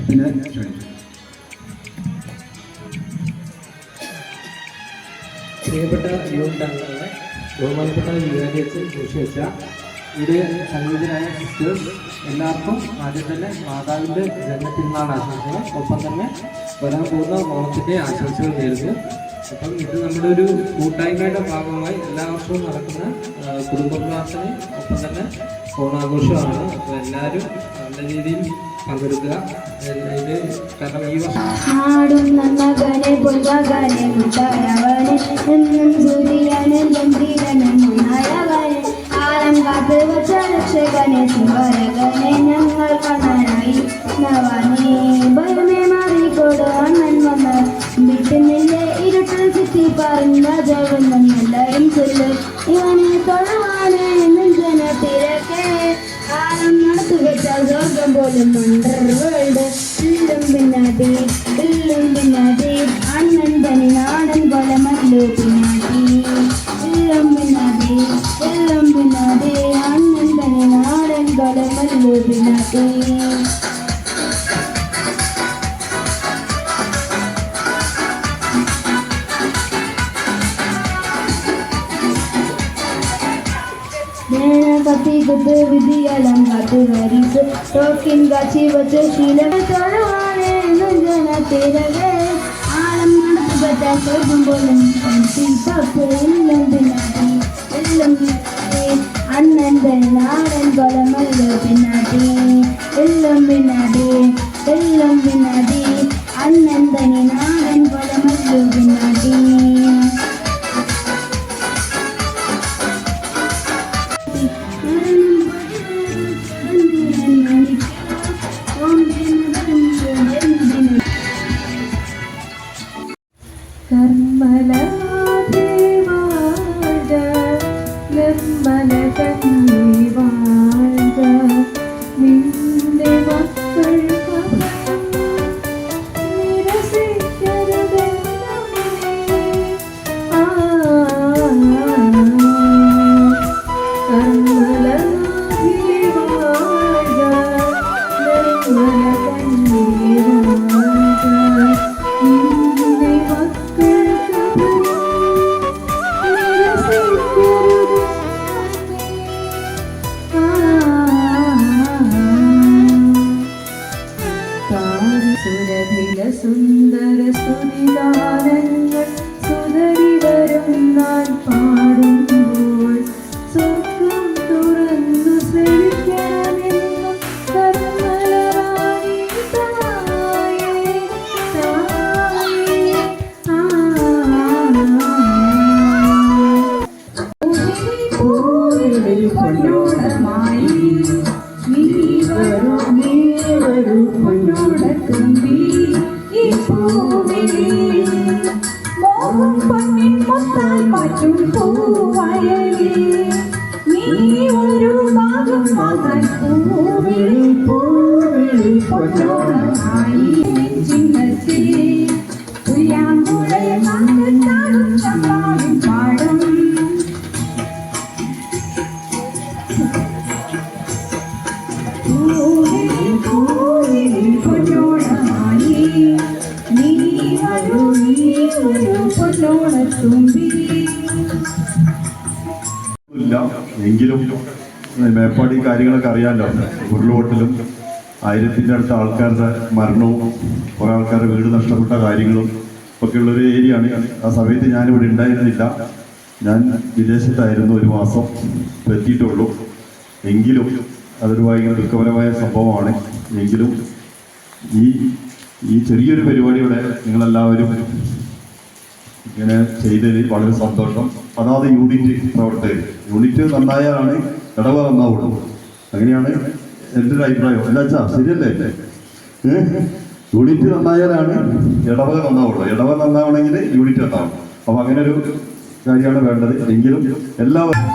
പിന്നെ ക്ഷണിച്ചു. പ്രിയപ്പെട്ട യൂണിറ്റ് അംഗങ്ങളെ, ബഹുമാനപ്പെട്ട വിദ്യാഭ്യാസം ഘോഷിച്ച ഇവിടെ സംഗീതരായ സിസ്റ്റേഴ്സ് എല്ലാവർക്കും ആദ്യം തന്നെ മാതാവിൻ്റെ ജന്മത്തിരുന്നാൾ ആശംസകൾ, ഒപ്പം തന്നെ വരാൻ പോകുന്ന ഓണത്തിൻ്റെ ആശംസകൾ നേരുന്നു. അപ്പം ഇത് നമ്മുടെ ഒരു കൂട്ടായ്മയുടെ ഭാഗമായി എല്ലാ വർഷവും നടക്കുന്ന കുടുംബ പ്രാർത്ഥനയും ഒപ്പം തന്നെ ഓണാഘോഷമാണ്. അപ്പോൾ എല്ലാവരും നല്ല രീതിയിൽ പങ്കെടുക്കുക. ഇത് കാരണം ഈ വർഷം രക്ഷകനെ സുവരകനെ ഞങ്ങൾ കാണാനായി നവാനെ ഭയമേ മാറിക്കോട് അണ്ണൻ വന്ന വീട്ടിനില്ലേ ഇരുട്ടിൽ ചുറ്റി പറഞ്ഞ ജോവെന്നും എല്ലാവരും ചൊല്ല് ഇവനെ തൊഴവാണ് നെഞ്ചന തിരക്കെ കാലം നടത്തു വെച്ചാൽ സ്വർഗം പോലും വേൾഡ് ഇല്ലും പിന്നാട്ടി അണ്ണൻ തനി നാടൻ പോലെ മല്ലു പിന്നാട്ടി ഇല്ലും പിന്നാട്ടി അണ്ണൻ തനി നാടൻ പോലെ മല്ലു പിന്നാട്ടി. കത്തി കുത്ത് വിധിയളം കാത്തു വരിച്ച് ടോക്കിൻ കാച്ചി വച്ച് ശീലം തൊഴവാണ് നെഞ്ചന തിരകെ ആളം നടത്തു പറ്റാൻ സ്വർഗം പോലും എല്ലാം പിന്നാട്ടി അണ്ണൻ തന്നെ നാടൻ കൊലമല്ലോ പിന്നാട്ടി എല്ലാം പിന്നാട്ടി അണ്ണൻ തന്നെ നാടൻ കൊലമല്ലോ പിന്നാട്ടി. സുന്ദര സ്തുതിഗാനങ്ങൾ സുതരി വരും നാൻ പാടുമ്പോൾ സ്വർഗം തുറന്നു ശ്രവിക്കണമെന്നും കർമ്മലറായി തായേ പൊന്നോടമായി നീ വരൂ പൊന്നോടത്തുമ്പി മോഹം പൊന്നിൻ മൊത്തായി മാറ്റും പൂവയലി നീ ഒരു ഭാഗം വാങ്ങാൻ പൂവിളി പൊന്നോടമായി ചിന്നത്തി പുയ്യാങ്കുഴൽ നാടും ചമ്പാടും പാടും പൊന്നോടമായി നീ ഒരു പൊന്നോടത്തുമ്പി. എങ്കിലും മേപ്പാടി കാര്യങ്ങളൊക്കെ അറിയാമല്ലോ. ഉരുളുപൊട്ടലും 1000-ൻ്റെ അടുത്ത ആൾക്കാരുടെ മരണവും കുറേ ആൾക്കാരുടെ വീട് നഷ്ടപ്പെട്ട കാര്യങ്ങളും ഒക്കെയുള്ളൊരു ഏരിയയാണ്. ആ സമയത്ത് ഞാനിവിടെ ഉണ്ടായിരുന്നില്ല. ഞാൻ വിദേശത്തായിരുന്നു, 1 മാസം എത്തിയിട്ടുള്ളൂ. എങ്കിലും അതൊരു ഭയങ്കര ദുഃഖപരമായ സംഭവമാണ്. എങ്കിലും ഈ ചെറിയൊരു പരിപാടിയുടെ നിങ്ങളെല്ലാവരും ഇങ്ങനെ ചെയ്തതിൽ വളരെ സന്തോഷം. അതാത് യൂണിറ്റ് പ്രവർത്തകർ, യൂണിറ്റ് നന്നായാലാണ് ഇടവ നന്നാവുള്ളൂ. അങ്ങനെയാണ് എൻ്റെ ഒരു അഭിപ്രായം. അല്ല അച്ഛാ, ശരിയല്ലേ? യൂണിറ്റ് നന്നായാലാണ് ഇടവക നന്നാവുള്ളൂ. ഇടവക നന്നാവണമെങ്കിൽ യൂണിറ്റ് നന്നാവും. അപ്പം അങ്ങനെ ഒരു കാര്യമാണ് വേണ്ടത്. എങ്കിലും എല്ലാവരും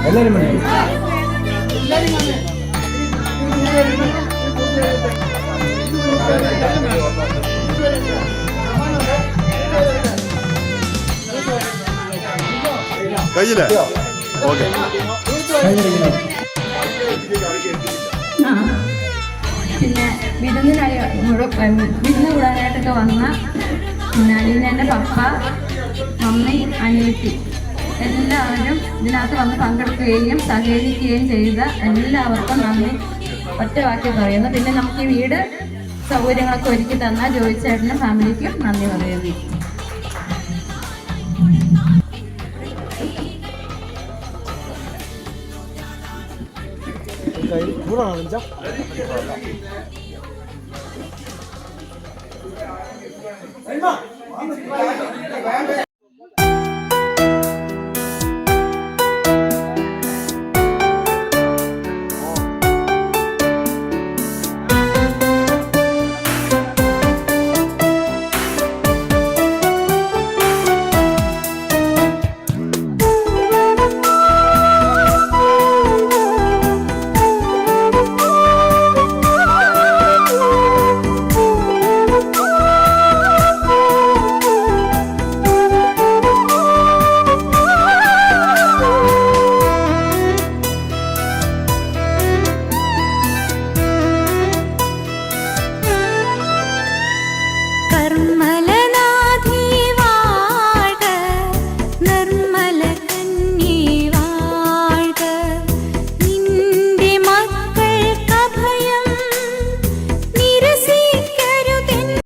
എല്ലാരും കയ്യില്ലേ ഓക്കെ. പിന്നെ വിരുന്ന് കൂടാനായിട്ടൊക്കെ വന്ന പിന്നെ അലീനേൻ്റെ പപ്പ, മമ്മി, അനിയത്തി എല്ലാവരും ഇതിനകത്ത് വന്ന് പങ്കെടുക്കുകയും സഹകരിക്കുകയും ചെയ്ത എല്ലാവർക്കും നന്ദി ഒറ്റ വാക്കി പറയുന്നു. പിന്നെ നമുക്ക് ഈ വീട് സൗകര്യങ്ങളൊക്കെ ഒരുക്കി തന്ന ജോയിച്ചേട്ടനും ഫാമിലിക്കും നന്ദി പറയുന്നു.